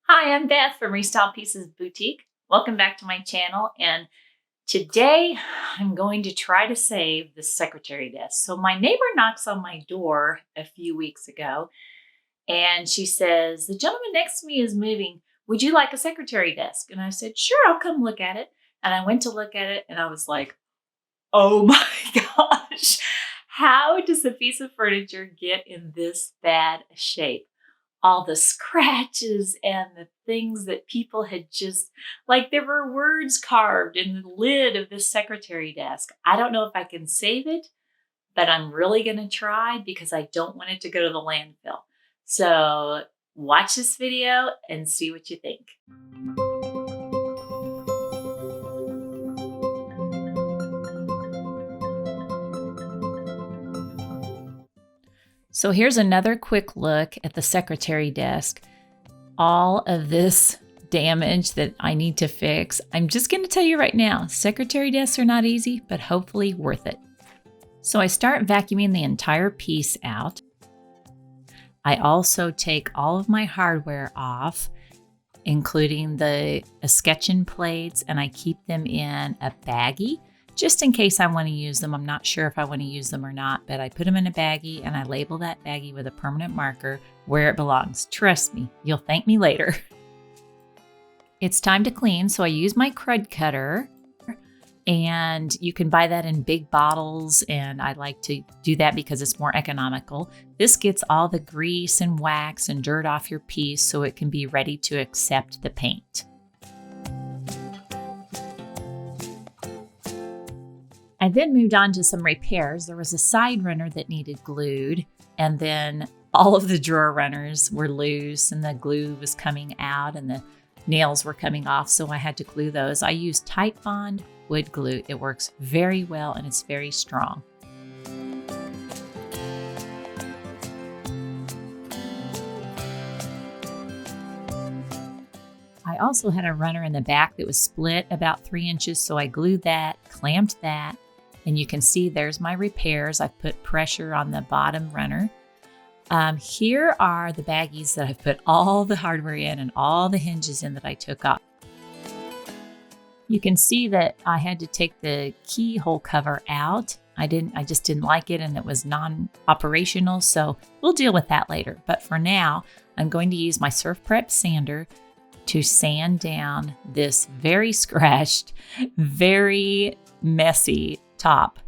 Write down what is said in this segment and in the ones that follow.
Hi, I'm Beth from Restyle Pieces Boutique. Welcome back to my channel. And today I'm going to try to save the secretary desk. So my neighbor knocks on my door a few weeks ago and she says, "The gentleman next to me is moving. Would you like a secretary desk?" And I said, "Sure, I'll come look at it." And I went to look at it and I was like, oh my gosh, how does a piece of furniture get in this bad shape? All the scratches and the things that people had just, like, there were words carved in the lid of this secretary desk. I don't know if I can save it, but I'm really going to try because I don't want it to go to the landfill. So watch this video and see what you think. So here's another quick look at the secretary desk. All of this damage that I need to fix. I'm just going to tell you right now, secretary desks are not easy, but hopefully worth it. So I start vacuuming the entire piece out. I also take all of my hardware off, including the escutcheon plates, and I keep them in a baggie just in case I want to use them. I'm not sure if I want to use them or not, but I put them in a baggie and I label that baggie with a permanent marker where it belongs. Trust me, you'll thank me later. It's time to clean, so I use my crud cutter, and you can buy that in big bottles, and I like to do that because it's more economical. This gets all the grease and wax and dirt off your piece so it can be ready to accept the paint. I then moved on to some repairs. There was a side runner that needed glued, and then all of the drawer runners were loose and the glue was coming out and the nails were coming off, so I had to glue those. I used Tite Bond wood glue. It works very well and it's very strong. I also had a runner in the back that was split about 3 inches, so I glued that, clamped that, and you can see there's my repairs. I've put pressure on the bottom runner. Here are the baggies that I've put all the hardware in and all the hinges in that I took off. You can see that I had to take the keyhole cover out. I just didn't like it and it was non-operational, so we'll deal with that later. But for now, I'm going to use my Surf Prep sander to sand down this very scratched, very messy top.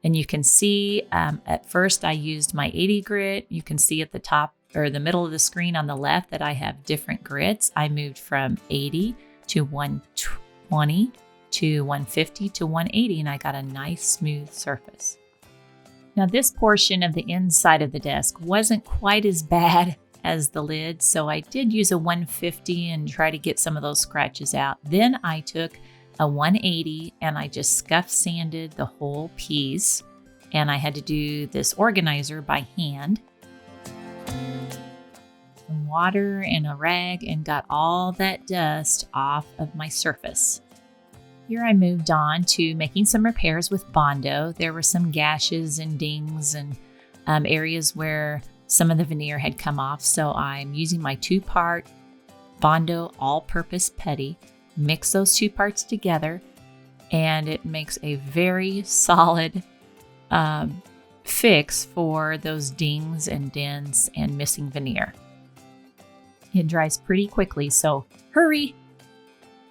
And you can see at first I used my 80 grit. You can see at the top or the middle of the screen on the left that I have different grits. I moved from 80 to 120 to 150 to 180, and I got a nice smooth surface. Now this portion of the inside of the desk wasn't quite as bad as the lid, so I did use a 150 and try to get some of those scratches out. Then I took a 180 and I just scuff sanded the whole piece, and I had to do this organizer by hand. Some water and a rag and got all that dust off of my surface. Here I moved on to making some repairs with Bondo. There were some gashes and dings and areas where some of the veneer had come off, so I'm using my 2-part Bondo all-purpose putty. Mix those 2 parts together and it makes a very solid fix for those dings and dents and missing veneer. It dries pretty quickly, so hurry!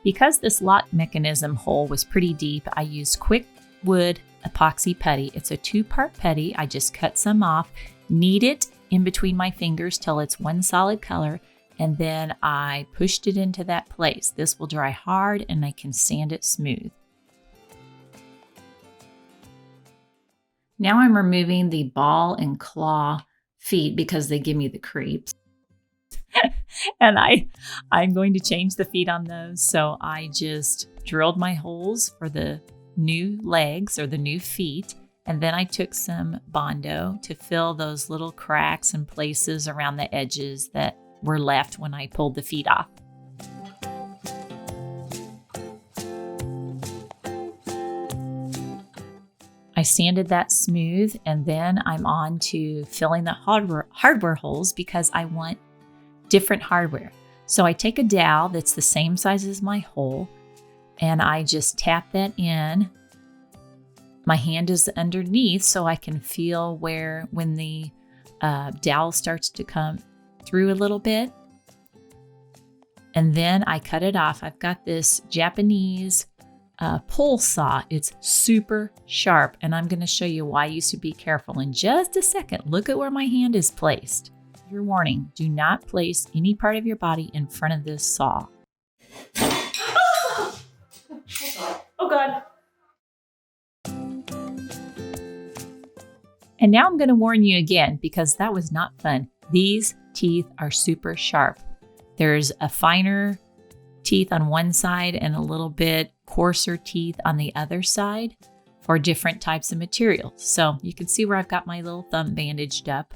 Because this lock mechanism hole was pretty deep, I used quick wood epoxy putty. It's a 2-part putty. I just cut some off, knead it in between my fingers till it's one solid color, and then I pushed it into that place. This will dry hard and I can sand it smooth. Now I'm removing the ball and claw feet because they give me the creeps. And I'm going to change the feet on those. So I just drilled my holes for the new legs or the new feet. And then I took some Bondo to fill those little cracks and places around the edges that were left when I pulled the feet off. I sanded that smooth, and then I'm on to filling the hardware holes because I want different hardware. So I take a dowel that's the same size as my hole, and I just tap that in. My hand is underneath so I can feel when the dowel starts to come through a little bit. And then I cut it off. I've got this Japanese pole saw. It's super sharp, and I'm going to show you why you should be careful in just a second. Look at where my hand is placed. Your warning, do not place any part of your body in front of this saw. Oh God. And now I'm going to warn you again, because that was not fun. These teeth are super sharp. There's a finer teeth on one side and a little bit coarser teeth on the other side for different types of materials. So you can see where I've got my little thumb bandaged up.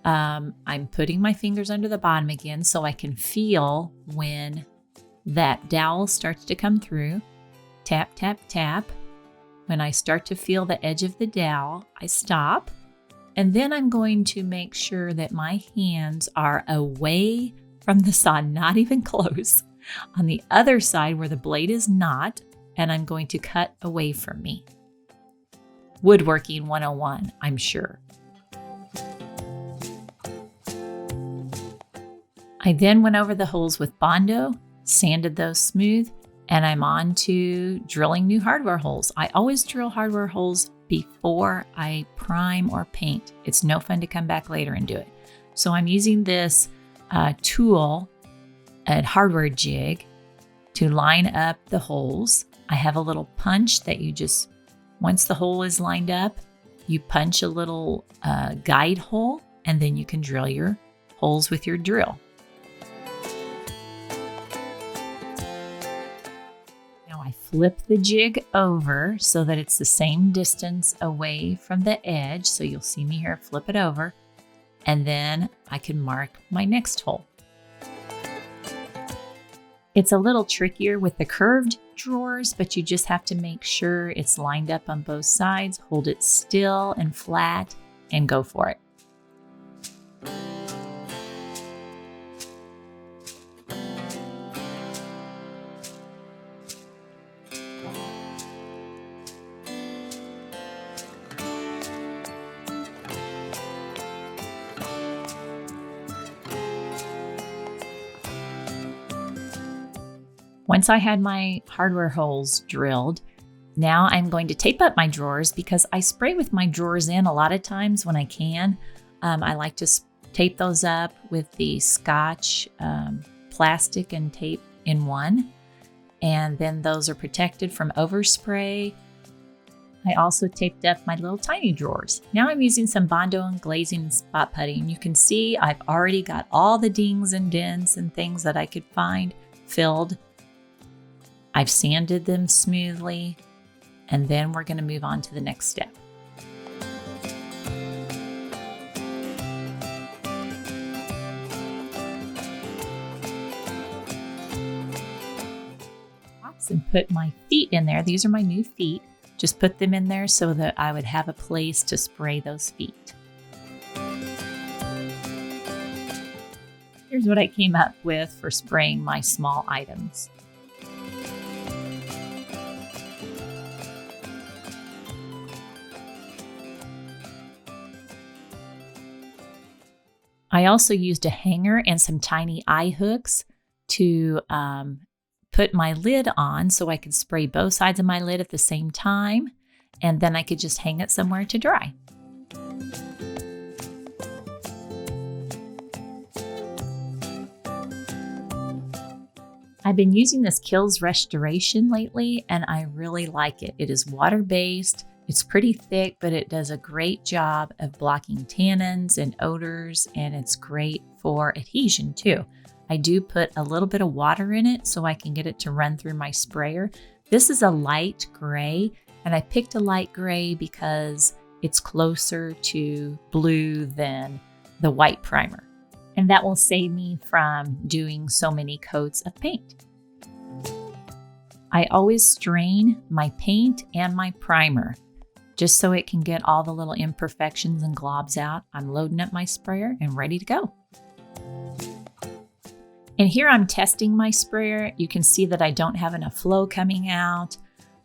I'm putting my fingers under the bottom again so I can feel when that dowel starts to come through. Tap, tap, tap. When I start to feel the edge of the dowel, I stop. And then I'm going to make sure that my hands are away from the saw, not even close, on the other side where the blade is not, and I'm going to cut away from me. Woodworking 101, I'm sure. I then went over the holes with Bondo, sanded those smooth, and I'm on to drilling new hardware holes. I always drill hardware holes before I prime or paint. It's no fun to come back later and do it. So I'm using this tool, a hardware jig, to line up the holes. I have a little punch that you just, once the hole is lined up, you punch a little guide hole, and then you can drill your holes with your drill. I flip the jig over so that it's the same distance away from the edge. So you'll see me here flip it over, and then I can mark my next hole. It's a little trickier with the curved drawers, but you just have to make sure it's lined up on both sides, hold it still and flat, and go for it. Once I had my hardware holes drilled, now I'm going to tape up my drawers because I spray with my drawers in a lot of times when I can. I like to tape those up with the Scotch plastic and tape in one, and then those are protected from overspray. I also taped up my little tiny drawers. Now I'm using some Bondo and glazing and spot putty, and you can see I've already got all the dings and dents and things that I could find filled. I've sanded them smoothly, and then we're going to move on to the next step. And put my feet in there. These are my new feet. Just put them in there so that I would have a place to spray those feet. Here's what I came up with for spraying my small items. I also used a hanger and some tiny eye hooks to put my lid on so I could spray both sides of my lid at the same time, and then I could just hang it somewhere to dry. I've been using this Kills Restoration lately, and I really like it. It is water-based. It's pretty thick, but it does a great job of blocking tannins and odors, and it's great for adhesion too. I do put a little bit of water in it so I can get it to run through my sprayer. This is a light gray, and I picked a light gray because it's closer to blue than the white primer. And that will save me from doing so many coats of paint. I always strain my paint and my primer just so it can get all the little imperfections and globs out. I'm loading up my sprayer and ready to go. And here I'm testing my sprayer. You can see that I don't have enough flow coming out.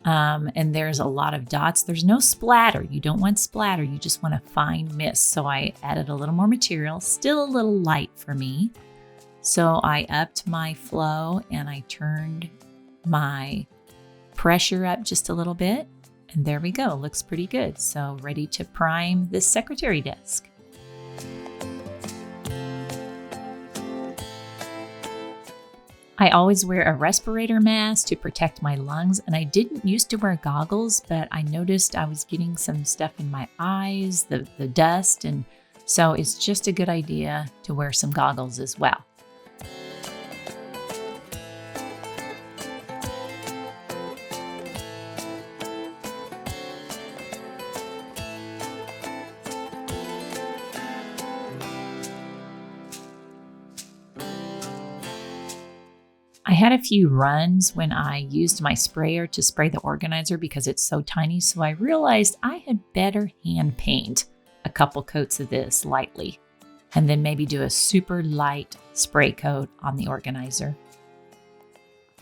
And there's a lot of dots. There's no splatter. You don't want splatter. You just want a fine mist. So I added a little more material, still a little light for me. So I upped my flow and I turned my pressure up just a little bit. And there we go. Looks pretty good. So ready to prime this secretary desk. I always wear a respirator mask to protect my lungs, and I didn't used to wear goggles, but I noticed I was getting some stuff in my eyes, the dust, and so it's just a good idea to wear some goggles as well. I had a few runs when I used my sprayer to spray the organizer because it's so tiny, so I realized I had better hand paint a couple coats of this lightly, and then maybe do a super light spray coat on the organizer.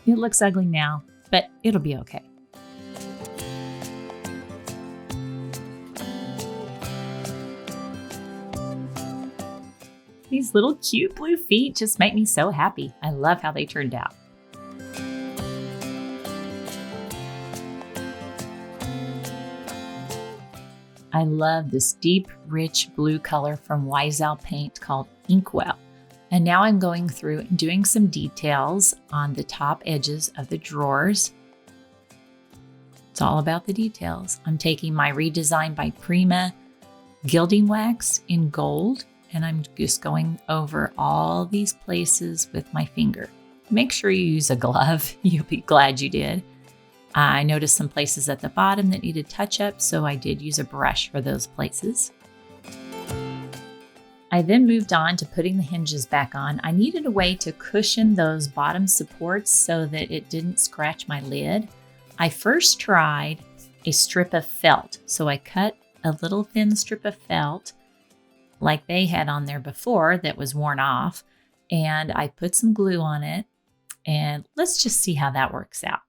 It looks ugly now, but it'll be okay. These little cute blue feet just make me so happy. I love how they turned out. I love this deep, rich blue color from Wiseout paint called Inkwell. And now I'm going through and doing some details on the top edges of the drawers. It's all about the details. I'm taking my Redesign by Prima gilding wax in gold, and I'm just going over all these places with my finger. Make sure you use a glove. You'll be glad you did. I noticed some places at the bottom that needed touch-up, so I did use a brush for those places. I then moved on to putting the hinges back on. I needed a way to cushion those bottom supports so that it didn't scratch my lid. I first tried a strip of felt, so I cut a little thin strip of felt like they had on there before that was worn off, and I put some glue on it, and let's just see how that works out.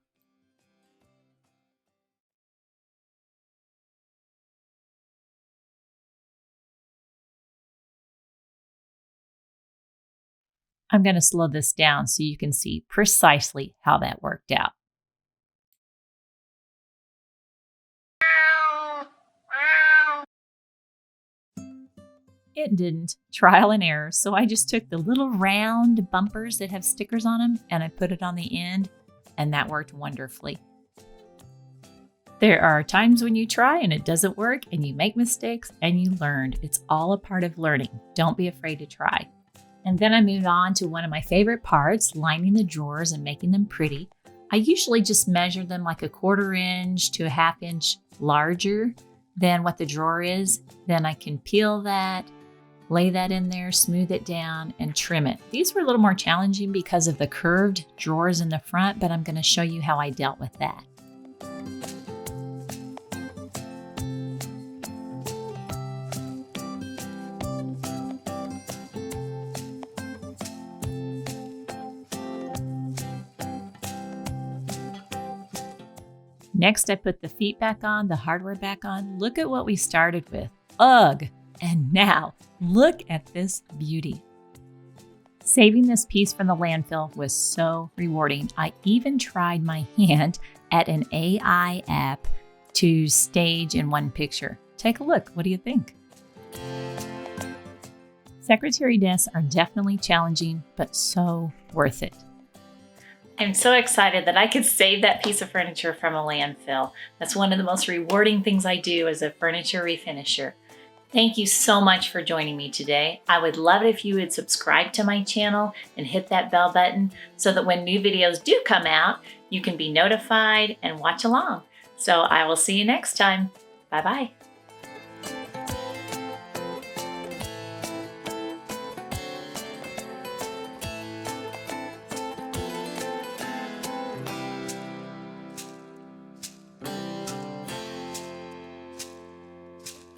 I'm going to slow this down so you can see precisely how that worked out. It didn't. Trial and error. So I just took the little round bumpers that have stickers on them and I put it on the end, and that worked wonderfully. There are times when you try and it doesn't work and you make mistakes and you learn. It's all a part of learning. Don't be afraid to try. And then I moved on to one of my favorite parts, lining the drawers and making them pretty. I usually just measure them like a 1/4 inch to a 1/2 inch larger than what the drawer is. Then I can peel that, lay that in there, smooth it down, and trim it. These were a little more challenging because of the curved drawers in the front, but I'm going to show you how I dealt with that. Next, I put the feet back on, the hardware back on. Look at what we started with. Ugh! And now, look at this beauty. Saving this piece from the landfill was so rewarding. I even tried my hand at an AI app to stage in one picture. Take a look. What do you think? Secretary desks are definitely challenging, but so worth it. I'm so excited that I could save that piece of furniture from a landfill. That's one of the most rewarding things I do as a furniture refinisher. Thank you so much for joining me today. I would love it if you would subscribe to my channel and hit that bell button so that when new videos do come out, you can be notified and watch along. So I will see you next time. Bye-bye.